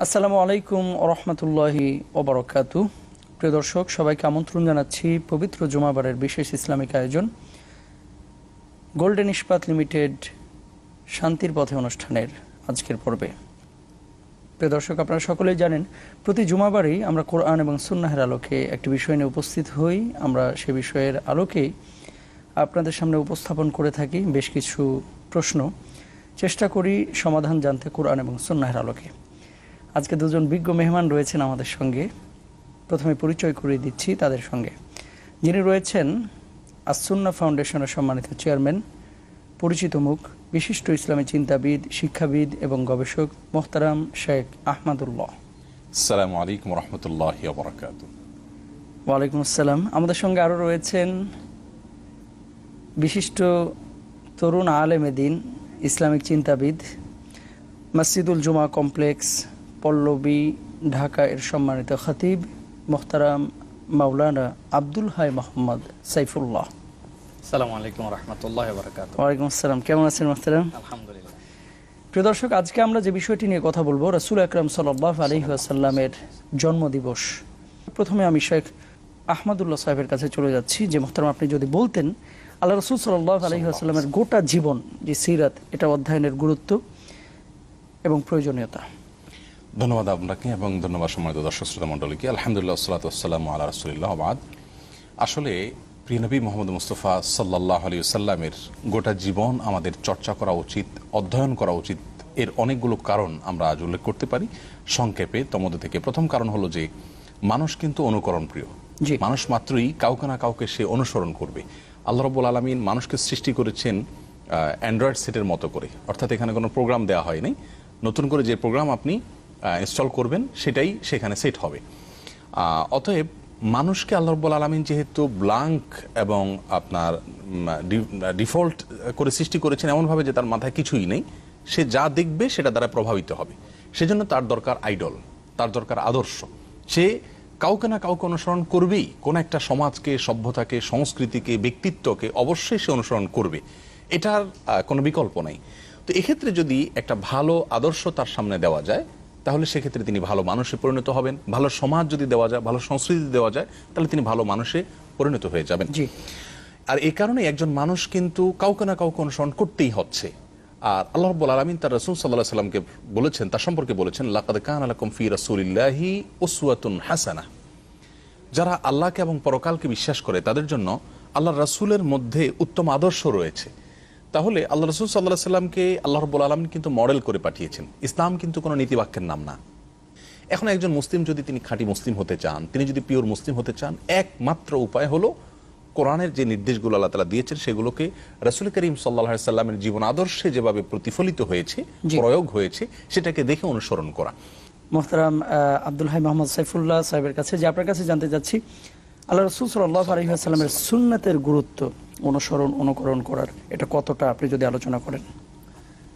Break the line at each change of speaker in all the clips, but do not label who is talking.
আসসালামু আলাইকুম রহমতুল্লাহি ওবরাকাতু। প্রিয় দর্শক, সবাইকে আমন্ত্রণ জানাচ্ছি পবিত্র জুমাবারের বিশেষ ইসলামিক আয়োজন গোল্ডেন ইস্পাত লিমিটেড শান্তির পথে অনুষ্ঠানের আজকের পর্বে। প্রিয় দর্শক, আপনারা সকলেই জানেন প্রতি জুমাবারেই আমরা কোরআন এবং সুন্নাহের আলোকে একটি বিষয় নিয়ে উপস্থিত হই। আমরা সে বিষয়ের আলোকেই আপনাদের সামনে উপস্থাপন করে থাকি বেশ কিছু প্রশ্ন, চেষ্টা করি সমাধান জানতে কোরআন এবং সুন্নাহের আলোকে। আজকে দুজন বিজ্ঞ মেহমান রয়েছেন আমাদের সঙ্গে। প্রথমে পরিচয় করিয়ে দিচ্ছি তাদের সঙ্গে। যিনি রয়েছেন আস-সুন্নাহ ফাউন্ডেশনের সম্মানিত চেয়ারম্যান, পরিচিত মুখ, বিশিষ্ট ইসলামী চিন্তাবিদ, শিক্ষাবিদ এবং গবেষক মোহতারাম শেখ আহমদুল্লাহ।
আসসালামু আলাইকুম রহমতুল্লাহি ওয়া বারাকাতুহু।
ওয়ালাইকুম আসসালাম। আমাদের সঙ্গে আরও রয়েছেন বিশিষ্ট তরুণ আলেমে দ্বীন, ইসলামিক চিন্তাবিদ, মসজিদুল জুমা কমপ্লেক্স, পল্লবী, ঢাকা এর সম্মানিত খতিব মোহতারাম মাওলানা আব্দুল হাই মোহাম্মদ সাইফুল্লাহ।
আসসালামু আলাইকুম রহমতুল্লাহি ওয়া বারাকাতুহু।
ওয়ালাইকুম আসসালাম। কেমন আছেন মোহতারাম?
আলহামদুলিল্লাহ।
প্রিয় দর্শক, আজকে আমরা যে বিষয়টি নিয়ে কথা বলবো রাসূল আকরাম সাল্লাল্লাহু আলাইহি ওয়াসাল্লামের জন্মদিবস। প্রথমে আমি শেখ আহমদুল্লাহ সাহেবের কাছে চলে যাচ্ছি যে মোহতারাম, আপনি যদি বলতেন আল্লাহ রাসূল সাল্লাল্লাহু আলাইহি ওয়াসাল্লামের গোটা জীবন যে সিরাত, এটা অধ্যয়নের গুরুত্ব এবং প্রয়োজনীয়তা।
ধন্যবাদ আপনাকে এবং ধন্যবাদ সম্মানিত দর্শক শ্রোতা মণ্ডলীকে। আলহামদুলিল্লাহ ওয়াসসালাতু ওয়াসসালামু আলা রাসূলিল্লাহ ওয়া বাদ। আসলে প্রিয় নবী মুহাম্মদ মুস্তাফা সাল্লাল্লাহু আলাইহি ওয়াসাল্লামের গোটা জীবন আমাদের চর্চা করা উচিত, অধ্যয়ন করা উচিত। এর অনেকগুলো কারণ আমরা আজ উল্লেখ করতে পারি সংক্ষেপে। তন্মধ্যে থেকে প্রথম কারণ হলো যে মানুষ কিন্তু অনুকরণ প্রিয়। মানুষ মাত্রই কাউকে না কাউকে সে অনুসরণ করবে। আল্লাহ রাব্বুল আলামিন মানুষকে সৃষ্টি করেছেন অ্যান্ড্রয়েড সেটের মতো করে, অর্থাৎ এখানে কোনো প্রোগ্রাম দেওয়া হয়নি। নতুন করে যে প্রোগ্রাম আপনি ইনস্টল করবেন সেটাই সেখানে সেট হবে। অতএব মানুষকে আল্লাহ রাব্বুল আলামিন যেহেতু ব্ল্যাঙ্ক এবং আপনার ডিফল্ট করে সৃষ্টি করেছেন এমনভাবে যে তার মাথায় কিছুই নেই, সে যা দেখবে সেটা দ্বারা প্রভাবিত হবে। সেজন্য তার দরকার আইডল, তার দরকার আদর্শ। সে কাউকে না কাউকে অনুসরণ করবেই। কোন একটা সমাজকে, সভ্যতাকে, সংস্কৃতিকে, ব্যক্তিত্বকে অবশ্যই সে অনুসরণ করবে, এটার কোনো বিকল্প নাই। তো এক্ষেত্রে যদি একটা ভালো আদর্শ তার সামনে দেওয়া যায় তাহলে সেক্ষেত্রে তিনি ভালো মানুষে পরিণত হবেন। ভালো সমাজ যদি দেওয়া যায়, ভালো সংস্কৃতি দেওয়া যায়, তাহলে তিনি ভালো মানুষে পরিণত হয়ে যাবেন। আর এই কারণে একজন মানুষ কিন্তু কাউকে না কাউকে অনুসরণ করতেই হচ্ছে। আর আল্লাহ রাব্বুল আলামিন তার রাসূল সাল্লাল্লাহু আলাইহি ওয়াসাল্লামকে বলেছেন, তার সম্পর্কে বলেছেন, লাকাদ কানা লাকুম ফি রাসূলিল্লাহি উসওয়াতুন হাসানাহ। যারা আল্লাহকে এবং পরকালকে বিশ্বাস করে তাদের জন্য আল্লাহর রাসূলের মধ্যে উত্তম আদর্শ রয়েছে। তাহলে আল্লাহ রাসূল সাল্লাল্লাহু আলাইহি ওয়াসাল্লামকে আল্লাহ রাব্বুল আলামিন কিন্তু মডেল করে পাঠিয়েছেন। ইসলাম কিন্তু কোনো নীতিবাক্যের নাম না। এখন একজন মুসলিম যদি তিনি খাঁটি মুসলিম হতে চান, তিনি যদি পিওর মুসলিম হতে চান, একমাত্র উপায় হলো কোরআনের যে নির্দেশগুলো আল্লাহ তাআলা দিয়েছেন সেগুলোকে রাসূল করিম সাল্লাল্লাহু আলাইহি ওয়াসাল্লামের জীবন আদর্শে যেভাবে প্রতিফলিত হয়েছে, প্রয়োগ হয়েছে, সেটাকে দেখে অনুসরণ করা।
মোহতারাম আব্দুল হাই মোহাম্মদ সাইফুল্লাহ সাহেবের কাছে যে আপনার কাছে জানতে চাচ্ছি, আল্লাহ রাসূল সাল্লাল্লাহু আলাইহি ওয়াসাল্লামের সুন্নাতের গুরুত্ব, অনুসরণ অনুকরণ করার, এটা কতটা আপনি যদি আলোচনা করেন।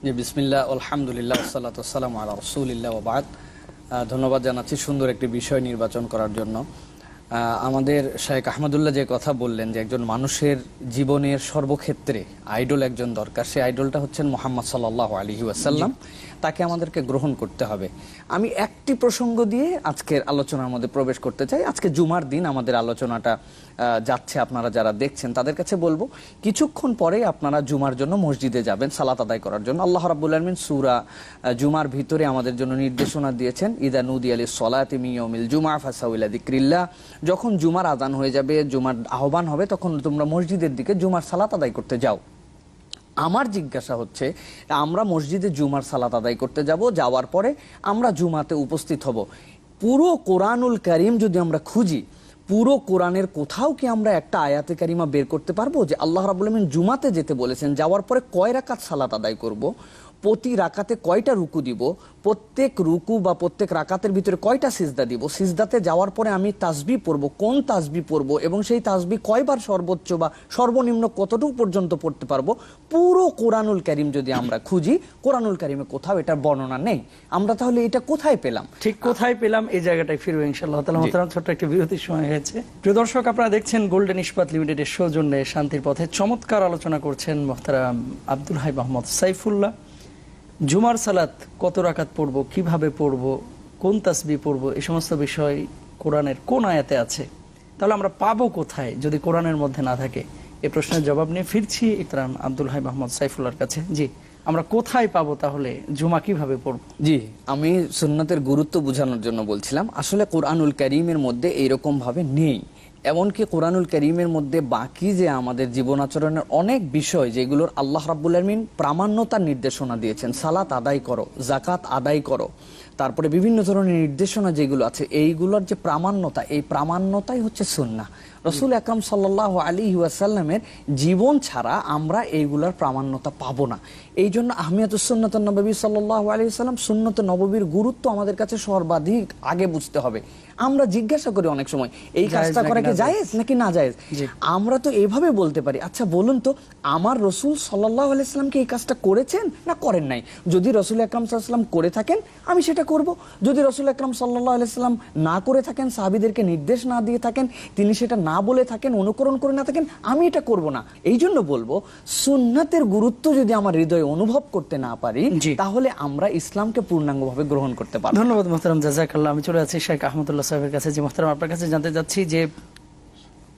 জি, বিসমিল্লাহ, আলহামদুলিল্লাহ, ওয়াসসালাতু ওয়াসসালামু আলা রাসূলিল্লাহ ওয়া বাদ। ধন্যবাদ জানাচ্ছি সুন্দর একটি বিষয় নির্বাচন করার জন্য। আমাদের শেখ আহমদুল্লাহ যে কথা বললেন যে একজন মানুষের জীবনের সর্বক্ষেত্রে আইডল একজন দরকার, সেই আইডলটা হচ্ছেন মুহাম্মদ সাল্লাল্লাহু আলাইহি ওয়াসাল্লাম। তাকে আমাদেরকে গ্রহণ করতে হবে। আমি একটি প্রসঙ্গ দিয়ে আজকের আলোচনার মধ্যে প্রবেশ করতে চাই। আজকে জুমার দিন আমাদের আলোচনাটা যাচ্ছে, আপনারা যারা দেখছেন তাদের কাছে বলবো, কিছুক্ষণ পরে আপনারা জুমার জন্য মসজিদে যাবেন সালাত আদায় করার জন্য। আল্লাহ রাব্বুল আলামিন সূরা জুমার ভিতরে আমাদের জন্য নির্দেশনা দিয়েছেন, ইদা নুদিয়া লিস-সালাতি মিন ইয়াউমিল জুমআ ফাসাউ ইলা যিকরিল্লাহ। যখন জুমার আযান হয়ে যাবে, জুমার আহ্বান হবে, তখন তোমরা মসজিদের দিকে জুমার সালাত আদায় করতে যাও। আমার জিজ্ঞাসা হচ্ছে, আমরা মসজিদে জুমার সালাত আদায় করতে যাব, যাওয়ার পরে আমরা জুমাতে উপস্থিত হব। পুরো কোরআনুল কারীম যদি আমরা খুঁজি, পুরো কোরআনের কোথাও কি আমরা একটা আয়াতে কারিমা বের করতে পারবো যে আল্লাহ রাব্বুল আলামিন জুমাতে যেতে বলেছেন, যাওয়ার পরে কয় রাকাত সালাত আদায় করব, প্রতি রাকাতে কয়টা রুকু দিব, প্রত্যেক রুকু বা প্রত্যেক রাকাতের ভিতরে কয়টা সিজদা দিব, সিজদাতে যাওয়ার পরে আমি তাসবিহ পড়ব, কোন তাসবিহ পড়ব, এবং সেই তাসবিহ কয়বার সর্বোচ্চ বা সর্বনিম্ন কতটুকু পর্যন্ত পড়তে পারবো, পুরো কোরআনুল কারীম যদি আমরা খুঁজি, কোরআনুল কারীমে কোথাও এটার বর্ণনা নেই। আমরা তাহলে এটা কোথায় পেলাম?
ঠিক কোথায় পেলাম, এই জায়গাটায় ফিরবো ইনশাআল্লাহ তাআলা। মোহতারাম, ছোট্ট একটা বিরতির সময় হয়েছে। প্রিয় দর্শক, আপনারা দেখছেন গোল্ডেন ইস্পাত লিমিটেডের সৌজন্যে শান্তির পথে চমৎকার আলোচনা করছেন মোহতারাম আব্দুল হাই মোহাম্মদ সাইফুল্লাহ। জুমার সালাত কত রাকাত পড়বো, কিভাবে পড়বো, কোন তাসবিহ পড়ব, এই সমস্ত বিষয় কোরআনের কোন আয়াতে আছে, তাহলে আমরা পাবো কোথায় যদি কোরআনের মধ্যে না থাকে? এই প্রশ্নের জবাব নিয়ে ফিরছি ইকরাম আব্দুল হাই মোহাম্মদ সাইফুল্লাহর কাছে। জি, আমরা কোথায় পাবো তাহলে, জুমা কিভাবে পড়ব?
জি, আমি সুন্নাতের গুরুত্ব বোঝানোর জন্য বলছিলাম। আসলে কোরআনুল কারীমের মধ্যে এইরকম ভাবে নেই। এমনকি কোরআনুল কারীমের মধ্যে বাকি যে আমাদের জীবন আচরণের অনেক বিষয় যেগুলোর আল্লাহ রাব্বুল আলামিন প্রামাণ্যতার নির্দেশনা দিয়েছেন, সালাত আদায় করো, জাকাত আদায় করো, তারপরে বিভিন্ন ধরনের নির্দেশনা যেগুলো আছে, এইগুলোর যে প্রামাণ্যতা, এই প্রামাণ্যতাই হচ্ছে সুন্নাহ। রসুল আকরাম সাল্লাল্লাহু আলাইহি ওয়াসাল্লামের জীবন ছাড়া আমরা এইগুলোর প্রামাণ্যতা পাবো না। এই জন্য আহমিয়াতুস সুন্নাতুন নববী সাল্লাল্লাহু আলাইহি ওয়াসাল্লাম, সুন্নাতে নববীর গুরুত্ব আমাদের কাছে সর্বাধিক আগে বুঝতে হবে। আমরা জিজ্ঞাসা করি অনেক সময় এই কাজটা করা কি জায়েজ নাকি না জায়েজ। আমরা তো এইভাবে বলতে পারি, আচ্ছা বলুন তো, আমার রসুল সাল্লাল্লাহু আলাইহি ওয়াসাল্লাম কি এই কাজটা করেছেন না করেন নাই? যদি রসুল আকরাম সাল্লাল্লাহু আলাইহি ওয়াসাল্লাম করে থাকেন আমি সেটা করব। যদি রসুল আকরাম সাল্লাল্লাহু আলাইহি ওয়াসাল্লাম না করে থাকেন, সাহাবীদেরকে নির্দেশ না দিয়ে থাকেন, তিনি সেটা না বলে থাকেন, অনুকরণ করে না থাকেন, আমি এটা করব না। এই জন্য বলবো, সুন্নাতের গুরুত্ব যদি আমার হৃদয়ে অনুভব করতে না পারি, তাহলে আমরা ইসলামকে পূর্ণাঙ্গভাবে গ্রহণ করতে পারব।
ধন্যবাদ মোহতারাম, জাযাকাল্লাহ। আমি চলে যাচ্ছি শেখ আহমদুল্লাহ সাহেবের কাছে। যে মোহতারাম, আপনার কাছে জানতে চাচ্ছি যে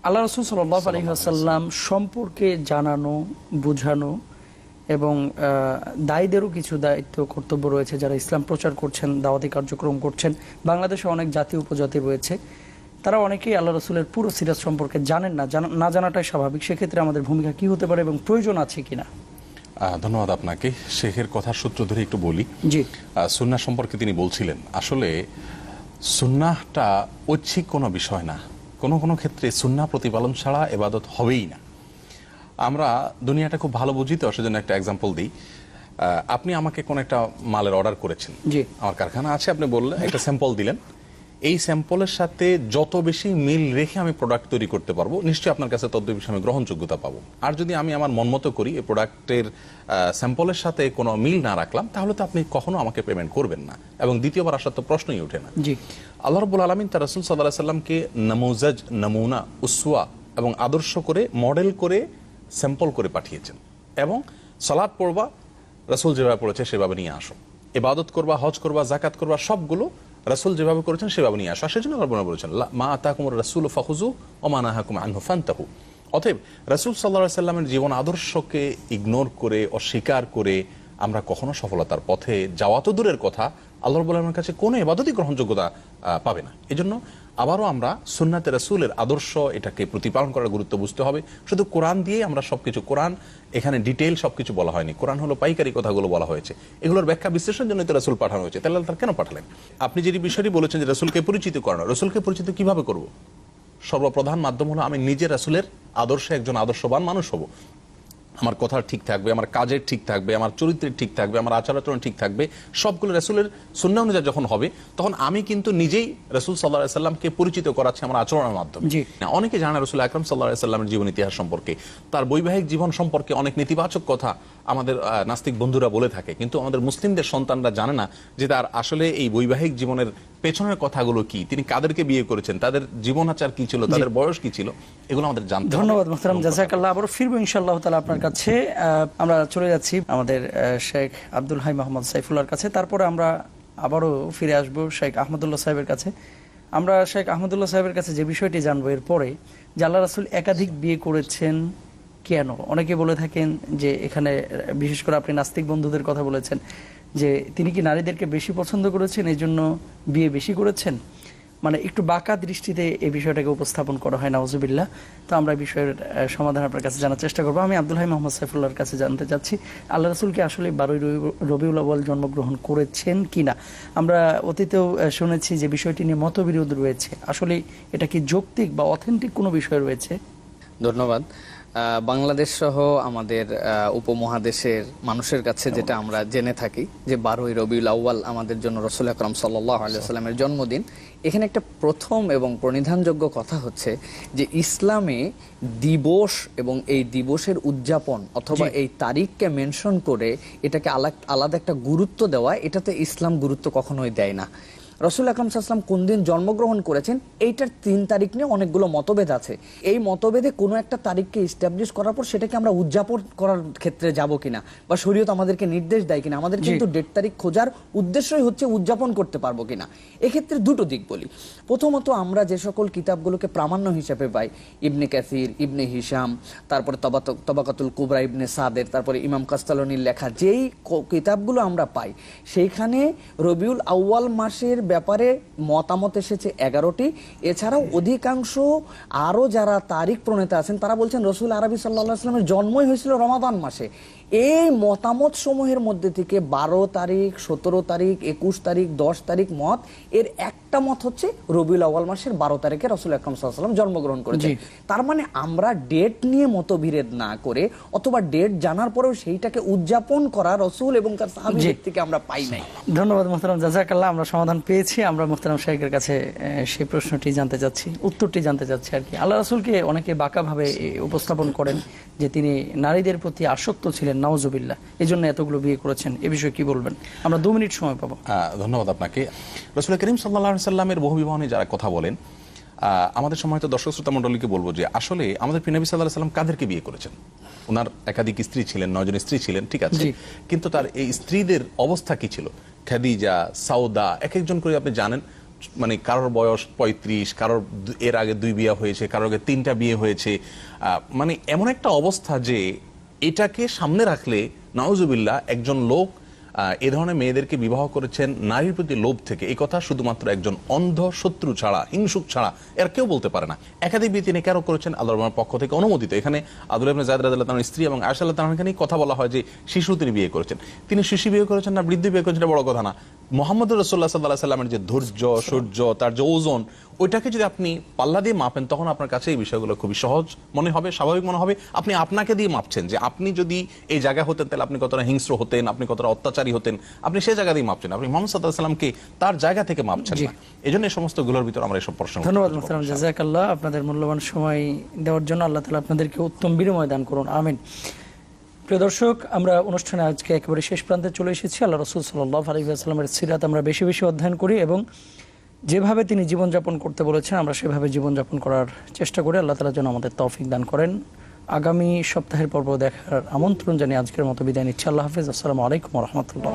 আল্লাহ রাসূল সাল্লাল্লাহু আলাইহি ওয়াসাল্লাম সম্পর্কে জানানো, বুঝানো এবং দায়ীদেরও কিছু দায়িত্ব, কর্তব্য রয়েছে। যারা ইসলাম প্রচার করছেন, দাওয়াতি কার্যক্রম করছেন, বাংলাদেশে অনেক জাতি উপজাতি রয়েছে, তারা অনেকেই আল্লাহ রসুলের পুরো সিরাত সম্পর্কে জানেন না। না জানাটাই স্বাভাবিক। সেক্ষেত্রে আমাদের ভূমিকা কি হতে পারে এবং প্রয়োজন আছে কিনা?
ধন্যবাদ আপনাকে। শেখের কথার সূত্র ধরে একটু বলি।
জি,
সুন্নাহ সম্পর্কে তিনি বলছিলেন, আসলে সুন্নাহটা ঐচ্ছিক কোনো বিষয় না। কোনো কোনো ক্ষেত্রে সুন্নাহ প্রতিপালন ছাড়া ইবাদত হবেই না। আমরা দুনিয়াটা খুব ভালো বুঝি, তো সেজন্য একটা এক্সাম্পল দিই। আপনি আমাকে কোন একটা মালের অর্ডার করেছেন,
জি,
আমার কারখানা আছে, আপনি বললেন, একটা স্যাম্পল দিলেন। এই স্যাম্পলের সাথে যত বেশি মিল রেখে আমি প্রোডাক্ট তৈরি করতে পারবো, নিশ্চয়ই আপনার কাছে তত বেশি আমি গ্রহণযোগ্যতা পাবো। আর যদি আমি আমার মন মতো করি, এই প্রোডাক্টের স্যাম্পলের সাথে কোনো মিল না রাখলাম, তাহলে তো আপনি কখনো আমাকে পেমেন্ট করবেন না, এবং দ্বিতীয়বার আসার তো প্রশ্নই ওঠে না।
জি,
আল্লাহ রাব্বুল আলামিন তার রাসূল সাল্লাল্লাহু আলাইহি সাল্লামকে নামুজাজ, নমুনা, উসওয়া এবং আদর্শ করে, মডেল করে, স্যাম্পল করে পাঠিয়েছেন। এবং সালাত পড়বা, রাসূল যেভাবে পড়েছে সেভাবে নিয়ে আসো। ইবাদত করবা, হজ করবা, যাকাত করবা, সবগুলো রাসূল যেভাবে করেছেন সেভাবে নিয়ে আসো। সেজন্য আল্লাহ বলেছেন, মা আতাকুমুর রাসূলু ফাখুযু ওয়া মা নাহাকুম আনহু ফান্তাহু। অতএব রাসূল সাল্লাল্লাহু আলাইহি সাল্লামের জীবন আদর্শকে ইগনোর করে, অস্বীকার করে আমরা কখনো সফলতার পথে যাওয়া তো দূরের কথা, আল্লাহ রাব্বুল আলামিনের কাছে কোনো ইবাদতই গ্রহণযোগ্যতা পাবে না। এজন্য আবারও আমরা সুন্নাতে রাসূলের আদর্শ, এটাকে প্রতিপালন করার গুরুত্ব বুঝতে হবে। শুধু কোরআন দিয়ে আমরা সবকিছু, কোরআন এখানে ডিটেইল সবকিছু বলা হয়নি, কোরআন হলো পাইকারি কথাগুলো বলা হয়েছে। এগুলোর ব্যাখ্যা বিশ্লেষণের জন্য তো রাসূল পাঠানো হয়েছে। তাহলে তার কেন পাঠালেন? আপনি যে বিষয়টি বলেছেন যে রাসূলকে পরিচিত করানো, রাসূলকে পরিচিত কিভাবে করব? সর্বপ্রধান মাধ্যম হলো আমি নিজে রাসূলের আদর্শে একজন আদর্শবান মানুষ হব। আমার কথা ঠিক থাকবে, আমার কাজের ঠিক থাকবে, আমার চরিত্রের ঠিক থাকবে, আমার আচার আচরণ ঠিক থাকবে, সবগুলো রাসূলের সুন্নাহ অনুযায়ী যখন হবে, তখন আমি কিন্তু নিজেই রাসূল সাল্লাল্লাহু আলাইহি সাল্লামকে পরিচিত করাচ্ছি আমার আচরণের মাধ্যমে। অনেকে জানে রাসূল আকরাম সাল্লাল্লাহু আলাইহি সাল্লামের জীবন ইতিহাস সম্পর্কে, তার বৈবাহিক জীবন সম্পর্কে অনেক নেতিবাচক কথা আমাদের নাস্তিক বন্ধুরা বলে থাকে, কিন্তু আমাদের মুসলিমদের সন্তানরা জানে না যে তার আসলে এই বৈবাহিক জীবনের পেছনের কথাগুলো কি, তিনি কাদেরকে বিয়ে করেছেন, তাদের জীবনাচার কি ছিল, তাদের বয়স কি ছিল, এগুলো আমাদের জানতে হবে।
ধন্যবাদ মোহতারাম, জাযাকাল্লাহ। আবারও ফিরবো ইনশাআল্লাহ তাআলা আপনার কাছে। আমরা চলে যাচ্ছি আমাদের শেখ আব্দুল হাই মোহাম্মদ সাইফুল্লাহর কাছে। তারপরে আমরা আবারও ফিরে আসবো শেখ আহমদুল্লাহ সাহেবের কাছে। আমরা শেখ আহমদুল্লাহ সাহেবের কাছে যে বিষয়টি জানবো এরপরে, যে আল্লাহ রাসূল একাধিক বিয়ে করেছেন কেন? অনেকে বলে থাকেন যে এখানে, বিশেষ করে আপনি নাস্তিক বন্ধুদের কথা বলেছেন, যে তিনি কি নারীদেরকে বেশি পছন্দ করেছেন, এই জন্য বিয়ে বেশি করেছেন। মানে একটু বাঁকা দৃষ্টিতে এই বিষয়টাকে উপস্থাপন করা হয়, নাউজুবিল্লাহ। তো আমরা এই বিষয়ের সমাধান আপনার কাছে জানার চেষ্টা করবো। আমি আব্দুল হাই মোহাম্মদ সাইফুল্লাহর কাছে জানতে চাচ্ছি, আল্লাহ রাসূল কি আসলে 12ই রবিউল আউয়াল জন্মগ্রহণ করেছেন কিনা? আমরা অতীতেও শুনেছি যে বিষয়টি নিয়ে মতবিরোধ রয়েছে। আসলে এটা কি যৌক্তিক বা অথেন্টিক কোনো বিষয় রয়েছে?
ধন্যবাদ। বাংলাদেশ সহ আমাদের উপমহাদেশের মানুষের কাছে যেটা আমরা জেনে থাকি, যে 12ই রবিউল আউয়াল আমাদের জন্য রাসূল আকরাম সাল্লাল্লাহু আলাইহি ওয়াসাল্লামের জন্মদিন। এখানে একটা প্রথম এবং প্রণিধানযোগ্য কথা হচ্ছে যে ইসলামে দিবস এবং এই দিবসের উদযাপন অথবা এই তারিখকে মেনশন করে এটাকে আলাদা একটা গুরুত্ব দেওয়া, এটাতে ইসলাম গুরুত্ব কখনোই দেয় না। রাসূল আকরাম সাল্লাল্লাহু আলাইহি ওয়াসাল্লাম কোন দিন জন্মগ্রহণ করেছেন এইটার 3 তারিখ নিয়ে অনেকগুলো মতভেদ আছে। এই মতভেদে কোনো একটা তারিখকে এস্টাবলিশ করার পর সেটাকে আমরা উদযাপন করার ক্ষেত্রে যাব কিনা বা শরীয়ত আমাদেরকে নির্দেশ দেয় কিনা, আমাদের কিন্তু ডেট তারিখ খোঁজার উদ্দেশ্যই হচ্ছে উদযাপন করতে পারবো কিনা। এক্ষেত্রে দুটো দিক বলি। প্রথমত আমরা যে সকল কিতাবগুলোকে প্রামাণ্য হিসেবে পাই, ইবনে কাসির, ইবনে হিশাম, তারপরে তবাকাতুল কুবরা ইবনে সাদের, তারপরে ইমাম কাস্তালানির লেখা যেই কিতাবগুলো আমরা পাই সেইখানে রবিউল আউয়াল মাসের ব্যাপারে মতামত এসেছে 11টি। এছাড়াও অধিকাংশ আরো যারা তারিখ প্রণেতা আছেন তারা বলছেন রসুল আরবি সাল্লাল্লাহু আলাইহি ওয়াসাল্লামের জন্মই হয়েছিল রমাদান মাসে। এই মতামত সমূহের মধ্যে থেকে 12 তারিখ, 17 তারিখ, 21 তারিখ, 10 তারিখ মত, এর একটা মত হচ্ছে রবিউল আউয়াল মাসের 12 তারিখে রাসূল আকরাম সাল্লাল্লাহু আলাইহি ওয়াসাল্লাম জন্মগ্রহণ করেছেন। তার মানে আমরা ডেট নিয়ে মতবিরোধ না করে অথবা ডেট জানার পরেও সেইটাকে উদযাপন করা রাসূল এবং তার সাহাবীদের থেকে আমরা পাই নাই।
ধন্যবাদ মুহতারাম, জাযাকাল্লাহ। আমরা সমাধান পেয়েছি। আমরা মুহতারাম শাইখের কাছে সেই প্রশ্নটি জানতে চাচ্ছি, উত্তরটি জানতে চাচ্ছি আর কি। আল্লাহ রাসূলকে অনেকে বাঁকাভাবে উপস্থাপন করেন যে তিনি নারীদের প্রতি আসক্ত ছিলেন, নাউজুবিল্লাহ, এই জন্য এতগুলো বিয়ে করেছেন। এ বিষয়ে কি বলবেন? আমরা 2 মিনিট সময় পাবো।
ধন্যবাদ আপনাকে। রাসূল করিম সাল্লাল্লাহু আলাইহি সাল্লামের বহু বিবাহ নিয়ে যারা কথা বলেন, আমাদের সম্মানিত দর্শক শ্রোতা মণ্ডলীকে বলবো যে আসলে আমাদের প্রিয় নবী সাল্লাল্লাহু আলাইহি সাল্লাম কাদেরকে বিয়ে করেছেন? ওনার একাধিক স্ত্রী ছিলেন, 9 জন স্ত্রী ছিলেন, ঠিক আছে, কিন্তু তার এই স্ত্রীদের অবস্থা কি ছিল? খাদিজা, সাউদা, এক একজন করে আপনি জানেন, মানে কারোর বয়স 35, কারোর এর আগে 2 বিয়ে হয়েছে, কারোর আগে 3টা বিয়ে হয়েছে। মানে এমন একটা অবস্থা যে এটাকে সামনে রাখলে নাউজুবিল্লাহ একজন লোক এ ধরনের মেয়েদেরকে বিবাহ করেছেন নারীর প্রতি লোভ থেকে, এই কথা শুধুমাত্র একজন অন্ধ শত্রু ছাড়া, হিংসুক ছাড়া এর কেউ বলতে পারে না। একাধিক বিয়ে তিনি কেন করেছেন? আল্লাহর পক্ষ থেকে অনুমোদিত। এখানে আব্দুল্লাহ ইবনে যায়েদ রাদিয়াল্লাহু তাআলার স্ত্রী এবং আয়েশা রাদিয়াল্লাহু তাআলাকে নিয়ে কথা বলা হয় যে শিশু তিনি বিয়ে করেছেন। তিনি শিশু বিয়ে করেছেন না বৃদ্ধ বিয়ে করেছেন এটা বড় কথা না। মুহাম্মদ রাসূলুল্লাহ সাল্লাল্লাহু আলাইহি সাল্লামের যে ধৈর্য, সূর্য, তার যে ওজন, ওইটাকে যদি আপনি পাল্লা দিয়ে মাপেন তখন আপনার কাছে এই বিষয়গুলো খুবই সহজ মনে হবে, স্বাভাবিক মনে হবে। আপনি আপনাকে দিয়ে মাপছেন যে আপনি যদি এই জায়গা হতেন তাহলে আপনি কতটা হিংস্র হতেন, আপনি কতটা অত্যাচারী হতেন, আপনি সেই জায়গা দিয়ে মাপছেন। আপনি মুহাম্মদ সাল্লাল্লাহু আলাইহি সাল্লামকে তার জায়গা থেকে মাপছেন না। এজন্য এই সমস্ত গুলোর ভিতর আমরা এসব প্রশ্ন।
ধন্যবাদ মুহতারাম, জাযাকাল্লাহ। আপনাদের মূল্যবান সময় দেওয়ার জন্য আল্লাহ তাআলা আপনাদেরকে উত্তম বিনিময় দান করুন, আমিন। প্রিয় দর্শক, আমরা অনুষ্ঠানে আজকে একেবারে শেষ প্রান্তে চলে এসেছি। আল্লাহ রাসূল সাল্লাল্লাহু আলাইহি ওয়াসাল্লামের সিরাত আমরা বেশি বেশি অধ্যয়ন করি এবং যেভাবে তিনি জীবনযাপন করতে বলেছেন আমরা সেভাবে জীবনযাপন করার চেষ্টা করি। আল্লাহ তাআলা যেন আমাদের তৌফিক দান করেন। আগামী সপ্তাহের পর্ব দেখার আমন্ত্রণ জানিয়ে আজকের মতো বিদায় নিচ্ছি। আল্লাহ হাফেজ। আসসালামু আলাইকুম ওয়া রাহমাতুল্লাহ।